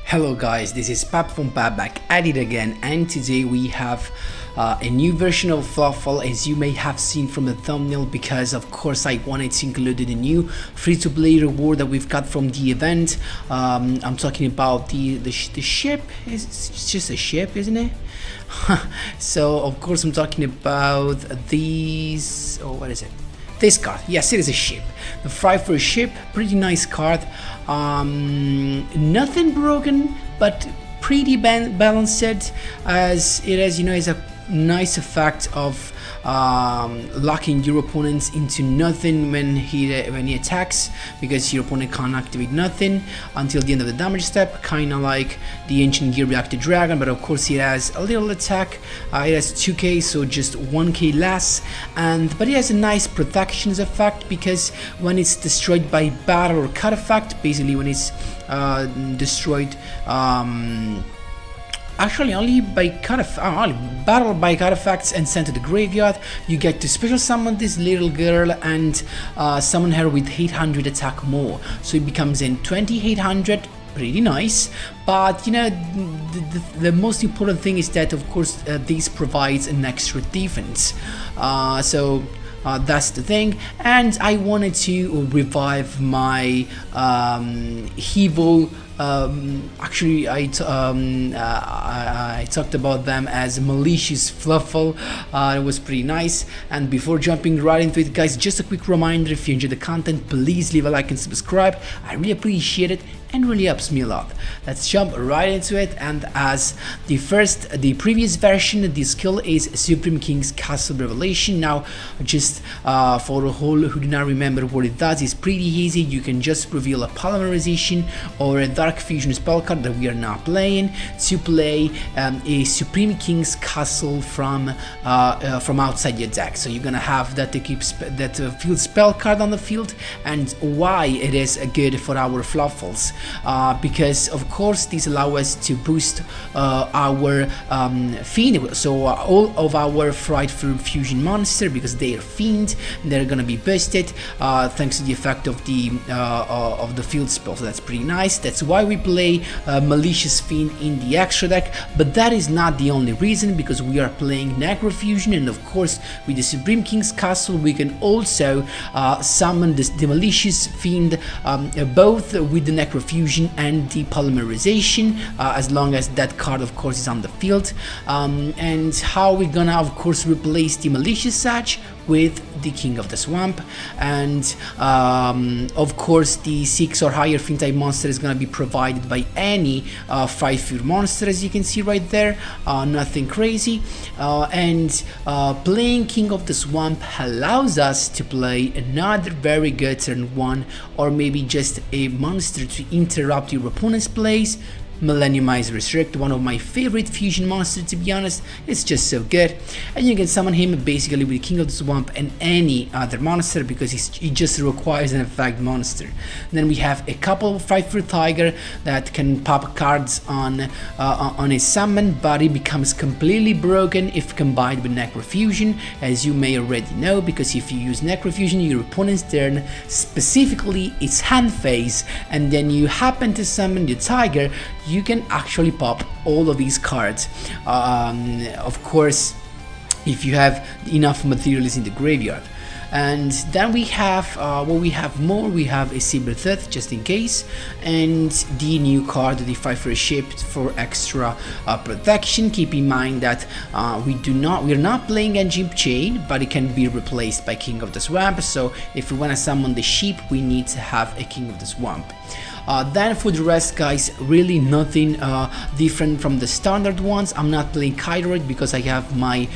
Hello guys, this is Pap from Pap back at it again, and today we have a new version of FLUFFAL, as you may have seen from the thumbnail, because of course I wanted to include the new free-to-play reward that we've got from the event. I'm talking about the ship. It's just a ship, isn't it? So of course I'm talking about these, what is it? This card, yes, it is a ship. The FRIGHTFUR ship, pretty nice card. Nothing broken, but pretty balanced, as it has, is a nice effect of locking your opponents into nothing when he attacks, because your opponent can't activate nothing until the end of the damage step, kind of like the ancient gear reactor dragon. But of course it has a little attack. It has 2k, so just 1k less, but it has a nice protections effect, because when it's destroyed by battle or cut effect, basically when it's destroyed actually only by battle by cut effects and sent to the graveyard, you get to special summon this little girl and summon her with 800 attack more, so it becomes in 2800. Pretty nice, but the most important thing is that of course this provides an extra defense, so that's the thing. And I wanted to revive my Evo. Actually, I talked about them as malicious FLUFFAL. It was pretty nice. And before jumping right into it, guys, just a quick reminder: if you enjoy the content, please leave a like and subscribe. I really appreciate it and really helps me a lot. Let's jump right into it. And as the previous version, the skill is Supreme King's Castle Revelation. Now, just for the whole who do not remember what it does, it's pretty easy. You can just reveal a polymerization or a dark fusion spell card that we are not playing to play a Supreme King's Castle from outside your deck. So you're gonna have that field spell card on the field. And why it is good for our FLUFFALs? Because of course these allow us to boost our fiend, so all of our FRIGHTFUR fusion monster, because they are fiend, they're gonna be boosted thanks to the effect of the field spell. So that's pretty nice. That's why we play malicious fiend in the extra deck. But that is not the only reason, because we are playing necrofusion, and of course with the Supreme King's Castle we can also summon the malicious fiend, both with the necrofusion and the polymerization, as long as that card of course is on the field. And how we're gonna of course replace the malicious Sage with the King of the Swamp, and of course the 6 or higher fiend type monster is gonna be provided by any FRIGHTFUR monster, as you can see right there. Nothing crazy, and playing King of the Swamp allows us to play another very good turn 1, or maybe just a monster to interrupt your opponent's plays. Millenniumize Restrict, one of my favorite fusion monsters, to be honest. It's just so good, and you can summon him basically with King of the Swamp and any other monster, because he just requires an effect monster. Then we have a couple of FRIGHTFUR Tiger that can pop cards on a summon, but it becomes completely broken if combined with necrofusion, as you may already know, because if you use necrofusion your opponent's turn, specifically its hand phase, and then you happen to summon the Tiger, you can actually pop all of these cards. Of course, if you have enough materials in the graveyard. And then we have we have a Saber Tooth, just in case, and the new card, the FRIGHTFUR ship, for extra protection. Keep in mind that we're not playing Engine Chain, but it can be replaced by King of the Swamp. So if we want to summon the sheep, we need to have a King of the Swamp. Then for the rest, guys, really nothing different from the standard ones. I'm not playing Kairoid because I have my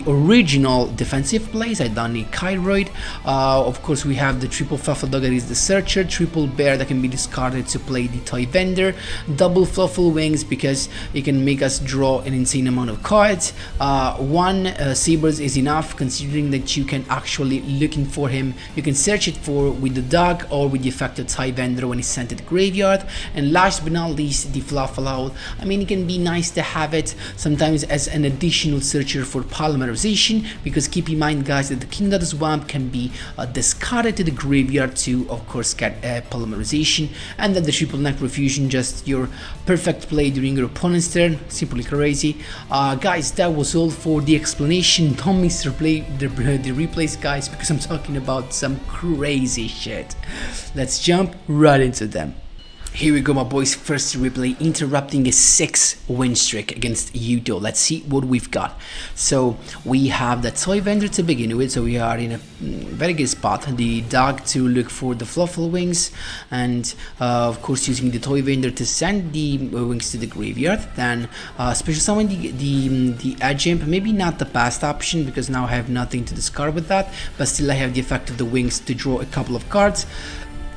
original defensive plays. I don't need Kairoid. Of course, we have the triple FLUFFAL Dog, that is the Searcher, triple Bear that can be discarded to play the Toy Vendor, double FLUFFAL Wings because it can make us draw an insane amount of cards. One Sabers is enough, considering that you can actually looking for him. You can search it for with the dog or with the effective Toy Vendor when it's sent to the graveyard. And last but not least, the FLUFFAL. I mean, it can be nice to have it sometimes as an additional searcher for polymerization, because keep in mind guys that the King of the Swamp can be discarded to the graveyard to of course get polymerization, and then the triple necrofusion, just your perfect play during your opponent's turn. Simply crazy. Guys, that was all for the explanation. Don't miss the replays guys, because I'm talking about some crazy shit. Let's jump right into them. Here we go, my boys. First replay, interrupting a 6-win streak against yugioh. Let's see what we've got. So we have the toy vendor to begin with, so we are in a very good spot. The dog to look for the FLUFFAL wings, and of course using the toy vendor to send the wings to the graveyard. Then special summon the edge imp. Maybe not the best option, because now I have nothing to discard with that, but still I have the effect of the wings to draw a couple of cards.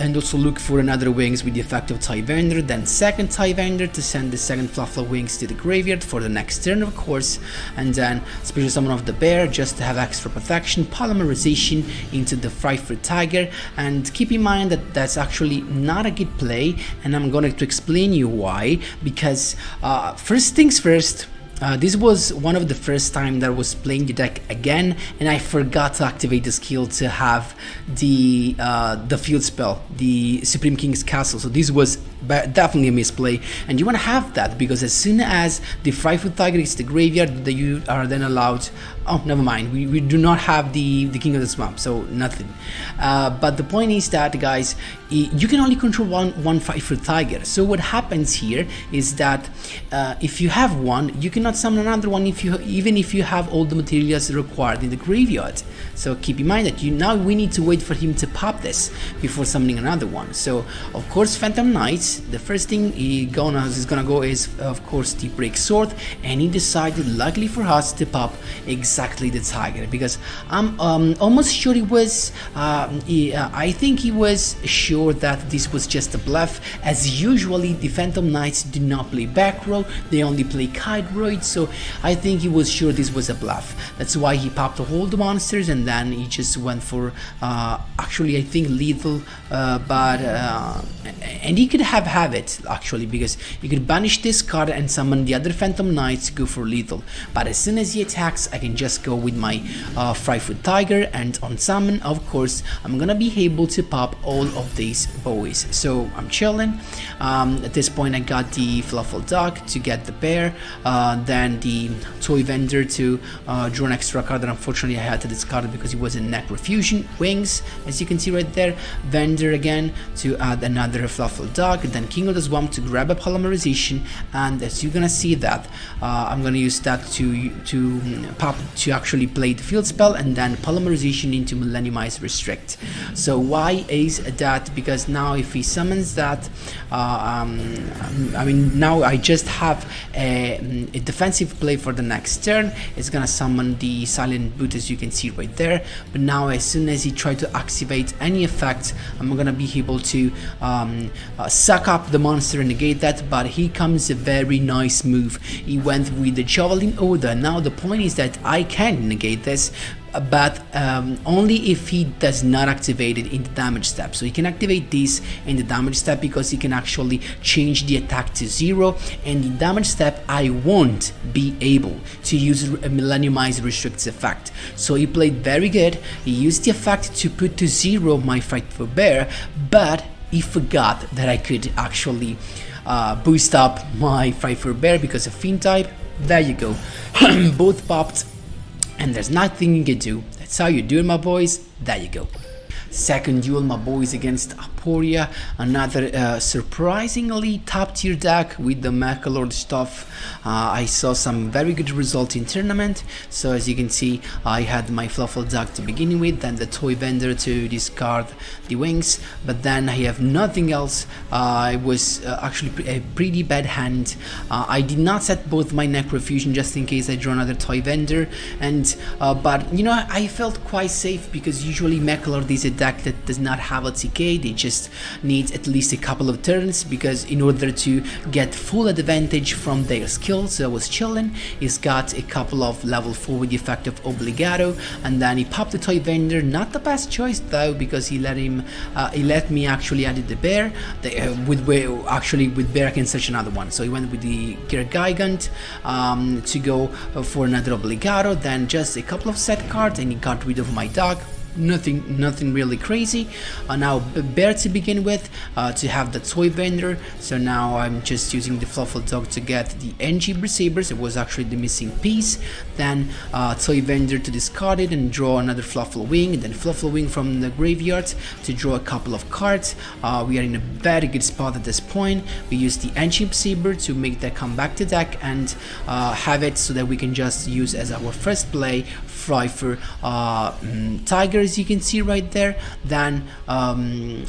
And also look for another wings with the effect of toy vendor, then second toy vendor to send the second FLUFFAL wings to the graveyard for the next turn of course, and then special summon of the bear just to have extra protection, polymerization into the FRIGHTFUR tiger. And keep in mind that that's actually not a good play, and I'm going to explain you why. Because first things first, this was one of the first time that I was playing the deck again, and I forgot to activate the skill to have the field spell, the Supreme King's Castle. So this was definitely a misplay, and you want to have that, because as soon as the FRIGHTFUR tiger is the graveyard, you are then allowed. Oh, never mind. We do not have the King of the Swamp, so nothing. But the point is that guys, you can only control one FRIGHTFUR tiger. So what happens here is that if you have one, you cannot summon another one even if you have all the materials required in the graveyard. So keep in mind that now we need to wait for him to pop this before summoning another one. So of course Phantom Knights, the first thing he's gonna go is of course the Break Sword, and he decided, luckily for us, to pop exactly the tiger, because I'm almost sure it was I think he was sure that this was just a bluff, as usually the Phantom Knights do not play back row, they only play kite roid. So I think he was sure this was a bluff. That's why he popped all the monsters, and then he just went for actually I think lethal, and he could have it actually, because he could banish this card and summon the other Phantom Knights, go for lethal. But as soon as he attacks, I can just go with my FRIGHTFUR tiger, and on summon of course I'm gonna be able to pop all of these boys. So I'm chilling. At this point I got the FLUFFAL dog to get the bear, then the toy vendor to draw an extra card that unfortunately I had to discard because it was a necrofusion wings, as you can see right there. Vendor again to add another FLUFFAL dog, then King of the Swamp to grab a polymerization, and as you're gonna see that I'm gonna use that to actually play the field spell, and then polymerization into Millenniumize Restrict. So why is that? Because now if he summons that, I mean now I just have a defensive play for the next turn. It's gonna summon the Silent Boot, as you can see right there. But now as soon as he tries to activate any effect, I'm gonna be able to suck up the monster and negate that. But here comes a very nice move. He went with the Javelin Order. Now the point is that I can negate this, but only if he does not activate it in the damage step. So he can activate this in the damage step because he can actually change the attack to 0, and in damage step I won't be able to use a Millenniumize Restricts effect. So he played very good. He used the effect to put to 0 my FRIGHTFUR bear, but he forgot that I could actually boost up my FRIGHTFUR bear because of Fiend type. There you go. Both popped, and there's nothing you can do. That's how you do it, my boys. There you go. Second duel, my boys, against Aporia, another surprisingly top tier deck with the Mechalord stuff. I saw some very good result in tournament. So as you can see, I had my FLUFFAL deck to begin with, then the toy vendor to discard the wings, but then I have nothing else. It was actually a pretty bad hand. I did not set both my necrofusion just in case I draw another toy vendor, and but you know, I felt quite safe because usually Mechalord is a deck that does not have a TK. They just need at least a couple of turns, because in order to get full advantage from their skills. So I was chilling. He's got a couple of level 4 with the effect of Obligado, and then he popped the Toy Vendor. Not the best choice though, because he let me actually add the bear. With bear I can search another one. So he went with the Gear Gigant to go for another Obligado, then just a couple of set cards, and he got rid of my dog. Nothing really crazy. Now bear to begin with, to have the Toy Vendor. So now I'm just using the FLUFFAL dog to get the NG Sabers. It was actually the missing piece. Then Toy Vendor to discard it and draw another FLUFFAL Wing, and then FLUFFAL Wing from the graveyard to draw a couple of cards. We are in a very good spot at this point. We use the NG Saber to make that come back to deck and have it so that we can just use as our first play FRIGHTFUR Tiger, as you can see right there. Then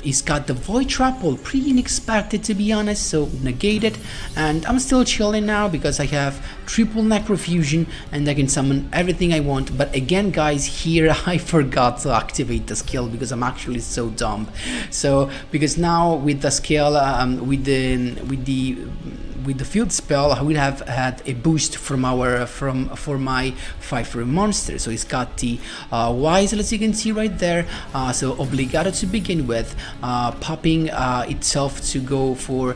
he's got the Void Trample, pretty unexpected to be honest, so negate it, and I'm still chilling now because I have triple Necrofusion and I can summon everything I want. But again guys, here I forgot to activate the skill because I'm actually so dumb. So because now with the skill, with the field spell, I would have had a boost from for my FRIGHTFUR monster. So it's got the Wise, as you can see right there. So Obligado to begin with, popping itself to go for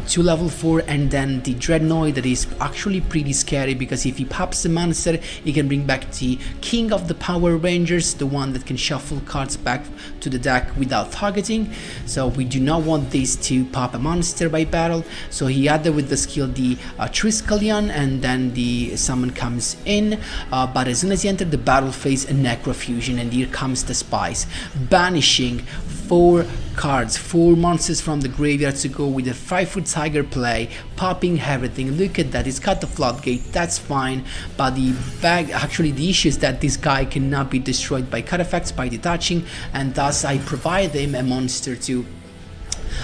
2 level 4, and then the Dreadnought, that is actually pretty scary because if he pops the monster, he can bring back the King of the Power Rangers, the one that can shuffle cards back to the deck without targeting. So we do not want this to pop a monster by battle. So he added with the skill the Triskelion, and then the summon comes in, but as soon as you enter the battle phase, a Necrofusion, and here comes the Spice, banishing 4 cards, 4 monsters from the graveyard to go with a FRIGHTFUR Tiger play, popping everything. Look at that, it's got the Floodgate, that's fine, but the issue is that this guy cannot be destroyed by card effects, by detaching, and thus I provide him a monster to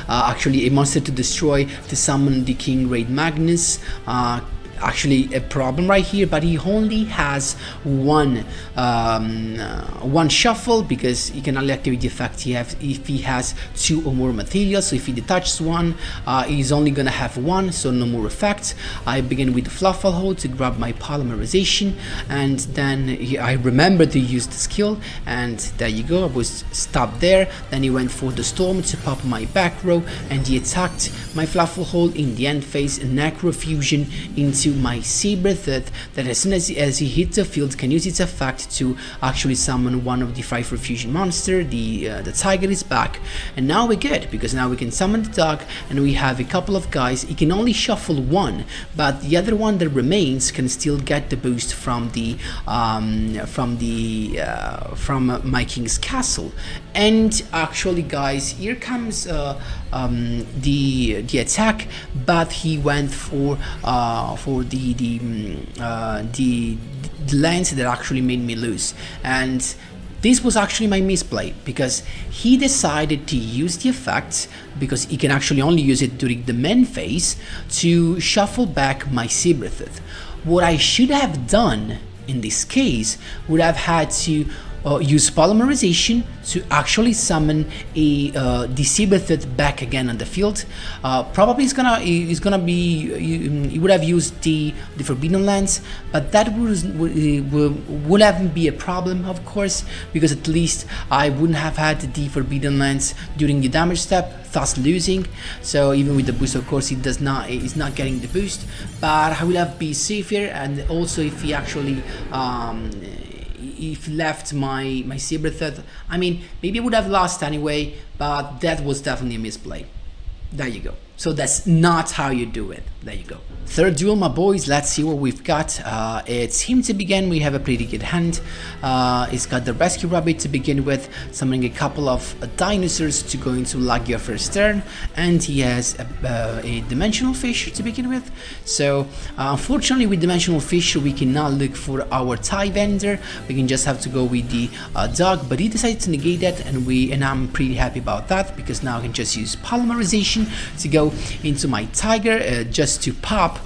a monster to destroy, to summon the King Raid Magnus. Actually a problem right here, but he only has one shuffle, because he can only activate the effect if he has 2 or more materials. So if he detaches 1, he's only gonna have 1, so no more effects. I begin with the FLUFFAL hold to grab my polymerization, and then I remember to use the skill, and there you go, I was stopped there. Then he went for the Storm to pop my back row, and he attacked my FLUFFAL hold in the end phase, Necrofusion into my Sabertooth, that as soon as he hits the field can use its effect to actually summon one of the FRIGHTFUR Fusion monster. The Tiger is back, and now we're good because now we can summon the dog, and we have a couple of guys. He can only shuffle 1, but the other one that remains can still get the boost from my King's Castle. And actually guys, here comes the attack, but he went for the lens that actually made me lose, and this was actually my misplay because he decided to use the effect, because he can actually only use it during the main phase, to shuffle back my Sabertooth. What I should have done in this case would have had to use polymerization to actually summon the Sabertooth back again on the field. Probably he would have used the Forbidden Lands, but that would have be a problem, of course, because at least I wouldn't have had the Forbidden Lands during the damage step, thus losing. So even with the boost, of course, he's not getting the boost, but I will have been safer. And also if he actually if left my Sabertooth, I mean, maybe I would have lost anyway, but that was definitely a misplay. There you go. So that's not how you do it. There you go. Third duel, my boys. Let's see what we've got. It's him to begin. We have a pretty good hand. He's got the Rescue Rabbit to begin with, summoning a couple of dinosaurs to go into yugioh first turn, and he has a Dimensional Fish to begin with. So unfortunately with Dimensional Fish we cannot look for our Toy Vendor. We can just have to go with the dog, but he decided to negate that, and I'm pretty happy about that, because now I can just use polymerization to go into my Tiger, just to pop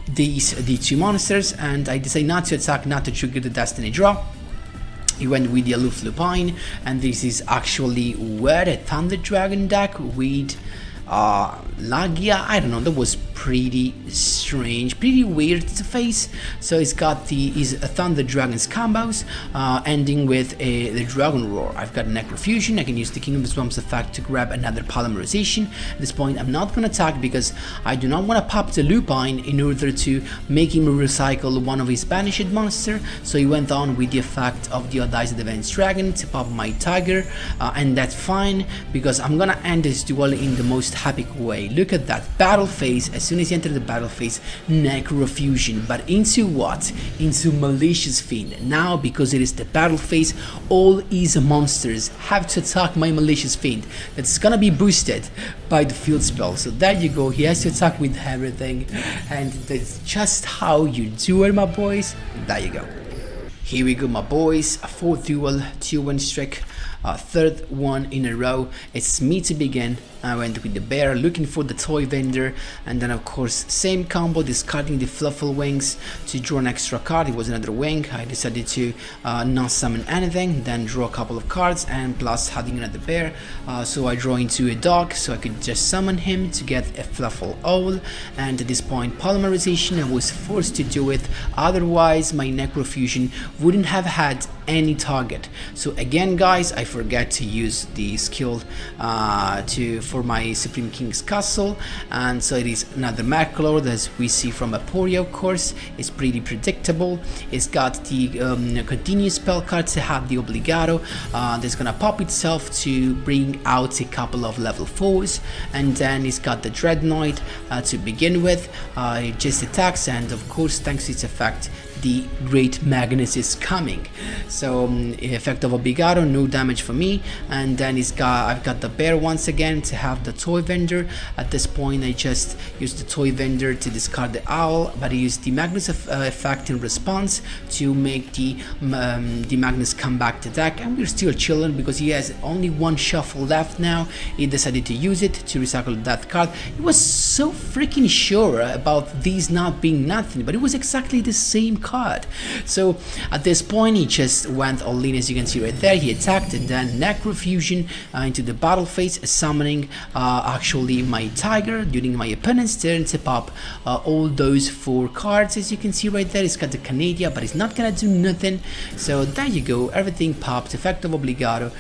the 2 monsters, and I decide not to attack, not to trigger the Destiny draw. He went with the Aloof Lupine, and this is actually where a Thunder Dragon deck with Lagia, I don't know, that was pretty strange, pretty weird to face. So it's got his Thunder Dragon's combos, ending with the Dragon Roar. I've got Necrofusion. I can use the King of the Swamps effect to grab another Polymerization. At this point I'm not gonna attack because I do not want to pop the Lupine in order to make him recycle one of his banished monster. So he went on with the effect of the Audized Advanced Dragon to pop my Tiger, and that's fine because I'm gonna end this duel in the most epic way. Look at that battle phase. As soon as you enter the battle phase, Necrofusion, but into what? Into Malicious Fiend. Now, because it is the battle phase, all his monsters have to attack my Malicious Fiend. That's gonna be boosted by the field spell. So there you go, he has to attack with everything, and that's just how you do it, my boys. There you go. Here we go, my boys. A 4th duel, 2-win streak, 3rd one in a row. It's me to begin. I went with the bear, looking for the toy vendor, and then of course same combo, discarding the FLUFFAL wings to draw an extra card. It was another wing. I decided to not summon anything, then draw a couple of cards, and plus having another bear, so I draw into a dog so I could just summon him to get a FLUFFAL owl. And at this point, Polymerization, I was forced to do it, otherwise my Necrofusion wouldn't have had any target. So again guys, I forget to use the skill for my Supreme King's Castle, and so it is another Maclord, as we see from Aporia. Of course, it's pretty predictable. It's got the continuous spell card to have the Obligato that's gonna pop itself to bring out a couple of level 4s, and then it's got the Dreadnought to begin with. It just attacks, and of course thanks to its effect, the Great Magnus is coming. So effect of Obligato, no damage for me. And then I've got the bear once again to have the toy vendor. At this point I just used the toy vendor to discard the owl, but I used the Magnus effect in response to make the Magnus come back to deck, and we're still chilling because he has only one shuffle left now. He decided to use it to recycle that card. He was so freaking sure about these not being nothing, but it was exactly the same card. So at this point he just went all in, as you can see right there. He attacked and then Necrofusion into the battle phase, summoning actually my Tiger during my opponent's turn to pop all those 4 cards. As you can see right there, it's got the Canada, but it's not gonna do nothing. So there you go, everything popped. Effect of Obligato,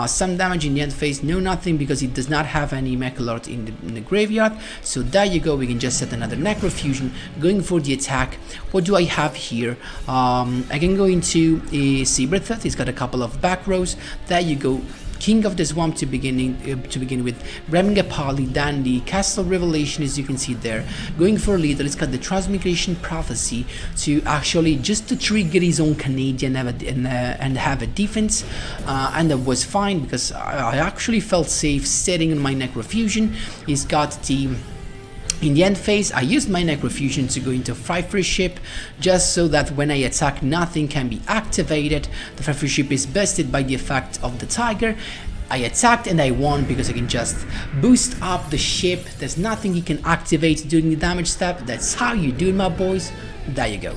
some damage in the end phase, no nothing because it does not have any Maclord in the graveyard. So there you go, we can just set another Necrofusion, going for the attack. What do I have here? I can go into a Sabertooth. It's got a couple of back rows. There you go, King of the Swamp to begin with, grabbing a Poly, then the Castle Revelation, as you can see there, going for a leader. It's got the Transmigration Prophecy to actually just to trigger his own Canadian and have a defense, and that was fine because I actually felt safe sitting on my Necrofusion. He's got the in the end phase, I used my Necrofusion to go into FRIGHTFUR ship, just so that when I attack, nothing can be activated. The FRIGHTFUR ship is bested by the effect of the Tiger. I attacked and I won because I can just boost up the ship. There's nothing he can activate during the damage step. That's how you do it, my boys. There you go.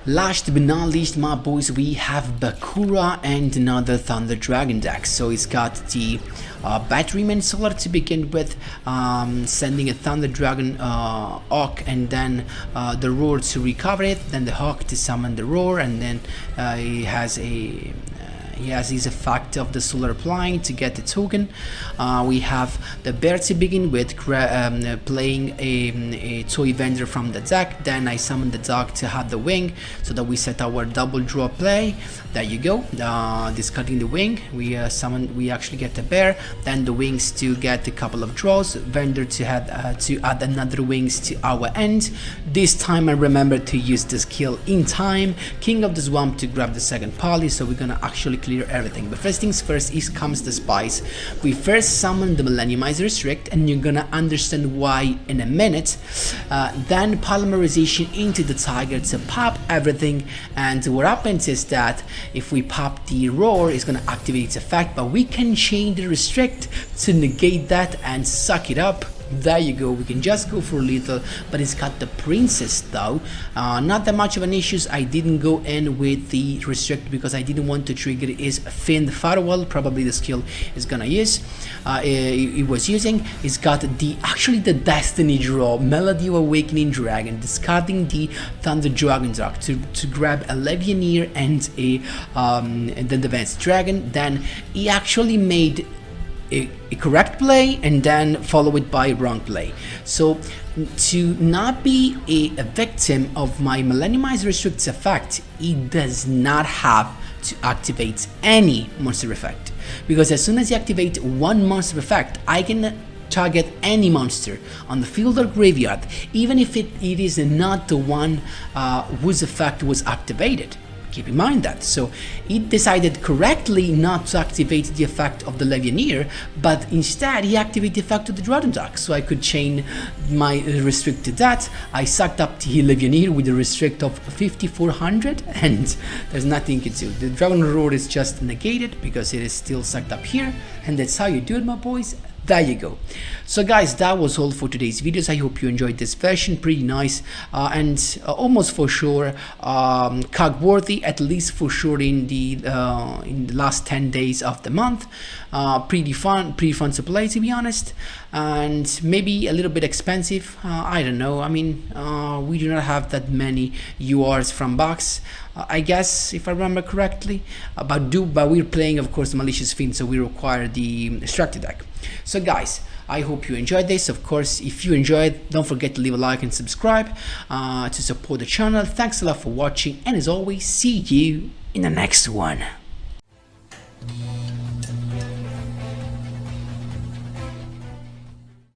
Last but not least, my boys, we have Bakura and another Thunder Dragon deck. So it's got the Batteryman Solar to begin with, sending a Thunder Dragon Hawk, and then the Roar to recover it, then the Hawk to summon the Roar, and then he has his effect of the Solar Applying to get the token. We have the bear to begin with, playing a toy vendor from the deck. Then I summon the dog to have the wing, so that we set our double draw play. There you go. Discarding the wing, we actually get the bear, then the wings to get a couple of draws, vendor to add another wings to our end. This time I remembered to use the skill in time, King of the Swamp to grab the second poly, so we're gonna actually clear everything. But first things first, here comes the spice. We first summon the Millenniumizer Restrict, and you're gonna understand why in a minute. Then Polymerization into the Tiger to pop everything, and what happens is that if we pop the Roar, it's gonna activate its effect, but we can change the Restrict to negate that and suck it up. There you go, we can just go for lethal, but it's got the princess though. Not that much of an issue. I didn't go in with the restrict because I didn't want to trigger his fiend firewall, probably the skill is gonna use. It was using. It's got actually the destiny draw, Melody of Awakening Dragon, discarding the Thunder Dragon Rock to grab a Legionnaire and the Advanced Dragon. Then he actually made a correct play and then follow it by wrong play. So to not be a victim of my Millenniumized Restricts effect, he does not have to activate any monster effect, because as soon as you activate one monster effect, I can target any monster on the field or graveyard, even if it is not the one whose effect was activated. Keep in mind that. So he decided correctly not to activate the effect of the Legionnaire, but instead he activated the effect of the Dragon Duck. So I could chain my restrict to that. I sucked up the Legionnaire with a restrict of 5400, and there's nothing you can do. The Dragon Roar is just negated because it is still sucked up here, and that's how you do it, my boys. There you go. So guys, that was all for today's videos. I hope you enjoyed this version. Pretty nice and almost for sure cog worthy, at least for sure in the last 10 days of the month. Pretty fun to play, to be honest, and maybe a little bit expensive. I don't know. I mean, we do not have that many URs from box. I guess, if I remember correctly, but we're playing, of course, the Malicious Fiend, so we require the Extracted deck. So guys, I hope you enjoyed this. Of course, if you enjoyed, don't forget to leave a like and subscribe to support the channel. Thanks a lot for watching, and as always, see you in the next one.